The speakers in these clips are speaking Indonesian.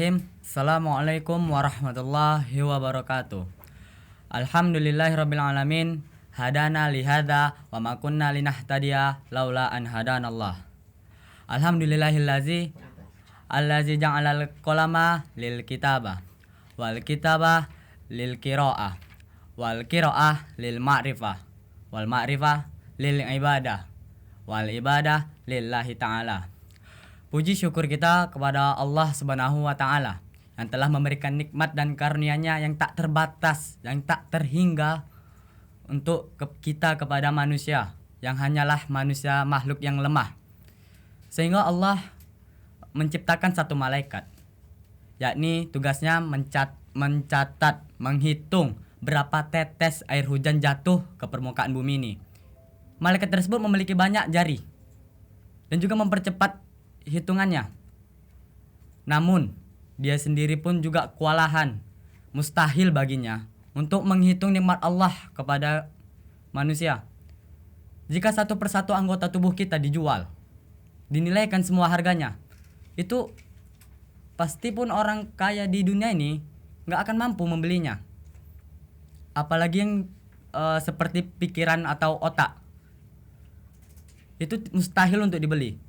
Bismillahirrahmanirrahim. Assalamualaikum warahmatullahi wabarakatuh. Alhamdulillahirabbil alamin. Hadana lihada wa ma kunna linahtadiya laula an hadanallah. Alhamdulillahillazi ja'alal qalama lil kitabah wal kitabah lil qiraah wal qiraah lil ma'rifah wal ma'rifah lil ibadah wal ibadah lillahi ta'ala. Puji syukur kita kepada Allah Subhanahu wa taala yang telah memberikan nikmat dan karunia-Nya yang tak terbatas, yang tak terhingga untuk kita kepada manusia yang hanyalah manusia makhluk yang lemah. Sehingga Allah menciptakan satu malaikat, yakni tugasnya mencatat, menghitung berapa tetes air hujan jatuh ke permukaan bumi ini. Malaikat tersebut memiliki banyak jari dan juga mempercepat hitungannya. Namun dia sendiri pun juga kewalahan, mustahil baginya untuk menghitung nikmat Allah kepada manusia. Jika satu persatu anggota tubuh kita dijual, dinilaikan semua harganya, itu pasti pun orang kaya di dunia ini nggak akan mampu membelinya. Apalagi yang seperti pikiran atau otak, itu mustahil untuk dibeli.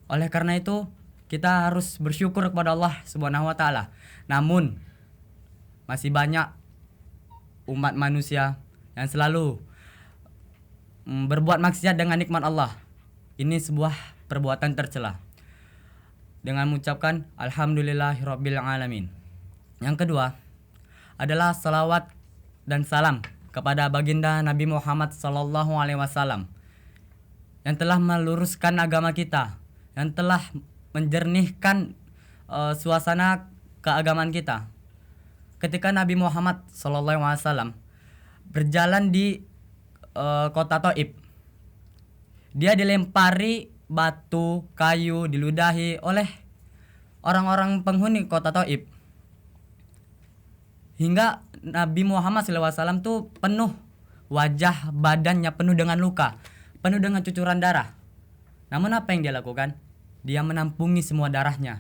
Oleh karena itu, kita harus bersyukur kepada Allah Subhanahu wa taala. Namun masih banyak umat manusia yang selalu berbuat maksiat dengan nikmat Allah. Ini sebuah perbuatan tercela. Dengan mengucapkan alhamdulillahirabbil alamin. Yang kedua adalah salawat dan salam kepada baginda Nabi Muhammad sallallahu alaihi wasallam yang telah meluruskan agama kita, yang telah menjernihkan suasana keagamaan kita. Ketika Nabi Muhammad SAW berjalan di kota Thaif, dia dilempari batu, kayu, diludahi oleh orang-orang penghuni kota Thaif, hingga Nabi Muhammad SAW tuh penuh, wajah badannya penuh dengan luka, penuh dengan cucuran darah. Namun apa yang dia lakukan? Dia menampungi semua darahnya.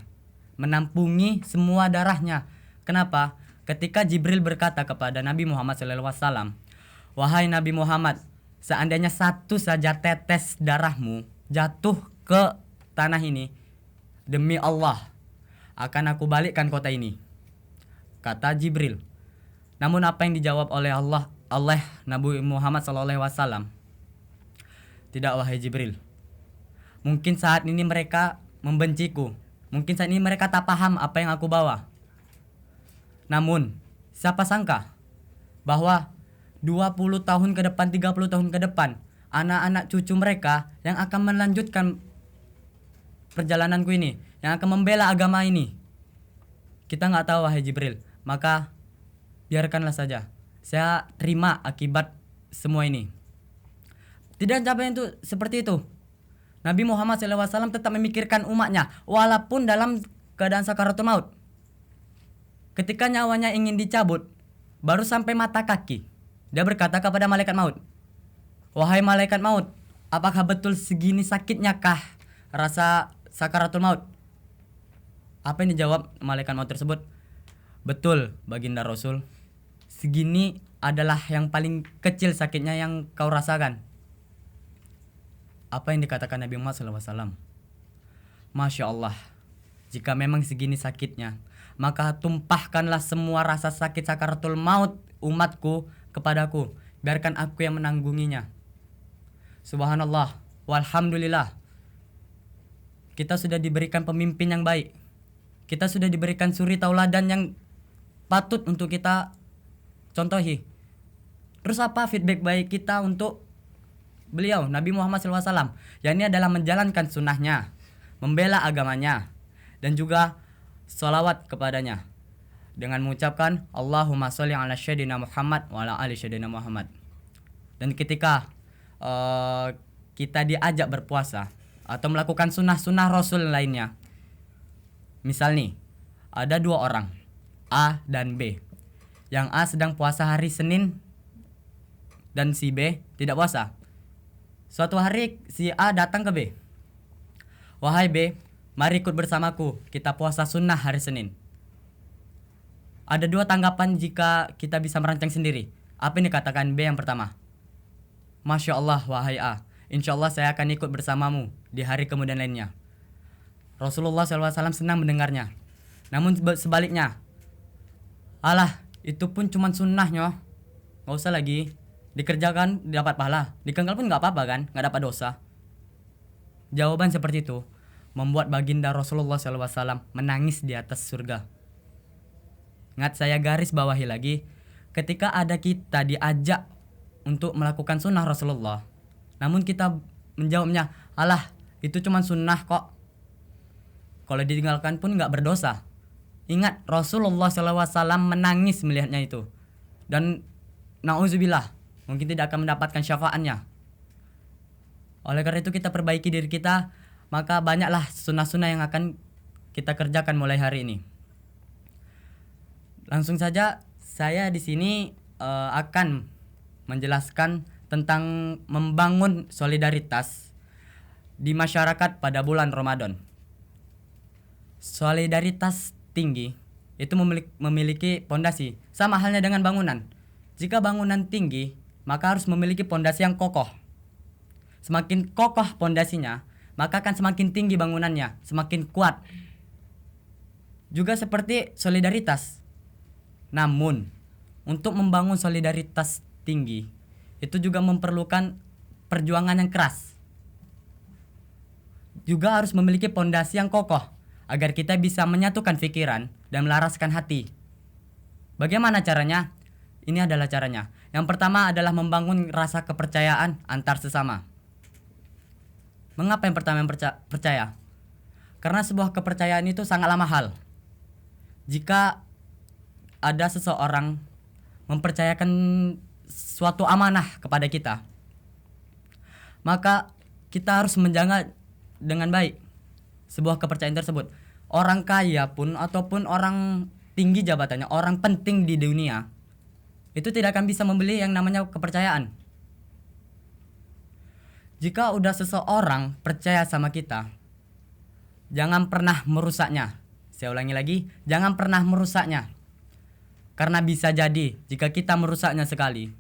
Kenapa? Ketika Jibril berkata kepada Nabi Muhammad SAW, "Wahai Nabi Muhammad, seandainya satu saja tetes darahmu jatuh ke tanah ini, demi Allah akan aku balikkan kota ini," kata Jibril. Namun apa yang dijawab oleh Nabi Muhammad SAW? "Tidak, wahai Jibril. Mungkin saat ini mereka membenciku. Mungkin saat ini mereka tak paham apa yang aku bawa. Namun, siapa sangka bahwa 20 tahun ke depan, 30 tahun ke depan, anak-anak cucu mereka yang akan melanjutkan perjalananku ini, yang akan membela agama ini. Kita nggak tahu, wahai Jibril. Maka, biarkanlah saja. Saya terima akibat semua ini." Tidak sampai itu seperti itu. Nabi Muhammad SAW tetap memikirkan umatnya walaupun dalam keadaan sakaratul maut. Ketika nyawanya ingin dicabut, baru sampai mata kaki, dia berkata kepada malaikat maut, "Wahai malaikat maut, apakah betul segini sakitnya kah rasa sakaratul maut?" Apa yang dijawab malaikat maut tersebut? "Betul, baginda Rasul. Segini adalah yang paling kecil sakitnya yang kau rasakan." Apa yang dikatakan Nabi Muhammad SAW? Masya Allah, jika memang segini sakitnya, maka tumpahkanlah semua rasa sakit sakaratul maut umatku kepadaku. Biarkan aku yang menanggunginya. Subhanallah, walhamdulillah. Kita sudah diberikan pemimpin yang baik. Kita sudah diberikan suri tauladan yang patut untuk kita contohi. Terus apa feedback baik kita untuk beliau, Nabi Muhammad SAW, yang ini adalah menjalankan sunnahnya, membela agamanya, dan juga sholawat kepadanya dengan mengucapkan Allahumma sholli ala sayyidina Muhammad wa ala ali sayyidina Muhammad. Dan ketika kita diajak berpuasa atau melakukan sunnah-sunnah Rasul lainnya, misal nih, ada dua orang, A dan B. Yang A sedang puasa hari Senin dan si B tidak puasa. Suatu hari si A datang ke B. "Wahai B, Mari ikut bersamaku, kita puasa sunnah hari Senin. Ada dua tanggapan jika kita bisa merancang sendiri. Apa ini katakan B yang pertama? Masya Allah wahai A, insya Allah saya akan ikut bersamamu di hari kemudian lainnya. Rasulullah SAW senang mendengarnya. Namun sebaliknya, alah itu pun cuma sunnahnya, gak usah lagi. Dikerjakan dapat pahala, dikenggal pun gak apa-apa kan, gak dapat dosa. Jawaban seperti itu membuat baginda Rasulullah SAW menangis di atas surga. Ingat, saya garis bawahi lagi, ketika ada kita diajak untuk melakukan sunnah Rasulullah, namun kita menjawabnya, alah itu cuma sunnah kok, kalau ditinggalkan pun gak berdosa. Ingat, Rasulullah SAW menangis melihatnya itu. Dan na'udzubillah, mungkin tidak akan mendapatkan syafaatnya. Oleh karena itu kita perbaiki diri kita, maka banyaklah sunnah-sunnah yang akan kita kerjakan mulai hari ini. Langsung saja saya di sini akan menjelaskan tentang membangun solidaritas di masyarakat pada bulan Ramadan. Solidaritas tinggi itu memiliki pondasi, sama halnya dengan bangunan. Jika bangunan tinggi, maka harus memiliki pondasi yang kokoh. Semakin kokoh pondasinya, maka akan semakin tinggi bangunannya, semakin kuat. Juga seperti solidaritas. Namun, untuk membangun solidaritas tinggi, itu juga memerlukan perjuangan yang keras. Juga harus memiliki pondasi yang kokoh, agar kita bisa menyatukan pikiran dan melaraskan hati. Bagaimana caranya? Ini adalah caranya. Yang pertama adalah membangun rasa kepercayaan antar sesama. Mengapa yang pertama yang percaya? Karena sebuah kepercayaan itu sangatlah mahal. Jika ada seseorang mempercayakan suatu amanah kepada kita, maka kita harus menjaga dengan baik sebuah kepercayaan tersebut. Orang kaya pun ataupun orang tinggi jabatannya, orang penting di dunia, itu tidak akan bisa membeli yang namanya kepercayaan. Jika udah seseorang percaya sama kita, jangan pernah merusaknya. Saya ulangi lagi, jangan pernah merusaknya. Karena bisa jadi jika kita merusaknya sekali,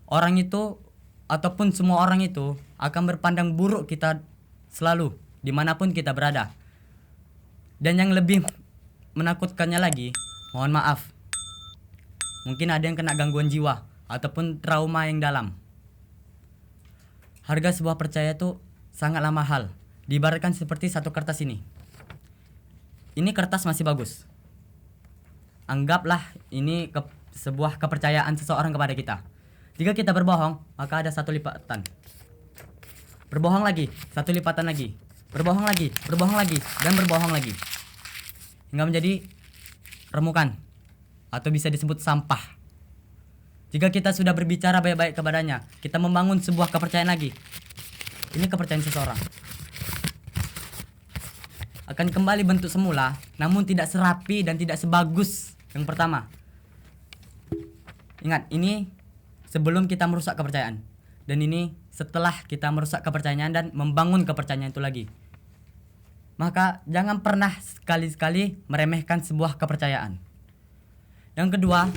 orang itu ataupun semua orang itu akan berpandang buruk kita selalu dimanapun kita berada. Dan yang lebih menakutkannya lagi, mohon maaf, mungkin ada yang kena gangguan jiwa ataupun trauma yang dalam. Harga sebuah percaya itu sangatlah mahal. Diibaratkan seperti satu kertas ini. Ini kertas masih bagus. Anggaplah ini sebuah kepercayaan seseorang kepada kita. Jika kita berbohong, maka ada satu lipatan. Berbohong lagi, satu lipatan lagi. Berbohong lagi, dan berbohong lagi. Hingga menjadi remukan atau bisa disebut sampah. Jika kita sudah berbicara baik-baik kepadanya, kita membangun sebuah kepercayaan lagi. Ini kepercayaan seseorang akan kembali bentuk semula, namun tidak serapi dan tidak sebagus yang pertama. Ingat, ini sebelum kita merusak kepercayaan, dan ini setelah kita merusak kepercayaan dan membangun kepercayaan itu lagi. Maka jangan pernah sekali-sekali meremehkan sebuah kepercayaan. Yang kedua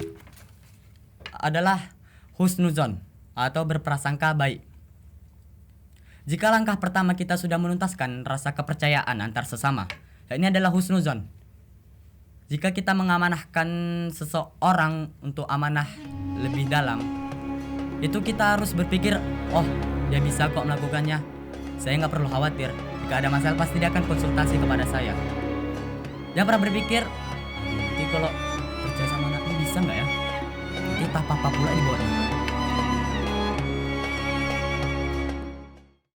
adalah husnuzon atau berprasangka baik. Jika langkah pertama kita sudah menuntaskan rasa kepercayaan antar sesama, ini adalah husnuzon. Jika kita mengamanahkan seseorang untuk amanah lebih dalam, itu kita harus berpikir, oh dia bisa kok melakukannya, saya nggak perlu khawatir. Jika ada masalah pasti dia akan konsultasi kepada saya. Jangan pernah berpikir, nanti kalau percaya sama anak ini bisa nggak ya? Nanti tak apa-apa pula di bawahnya.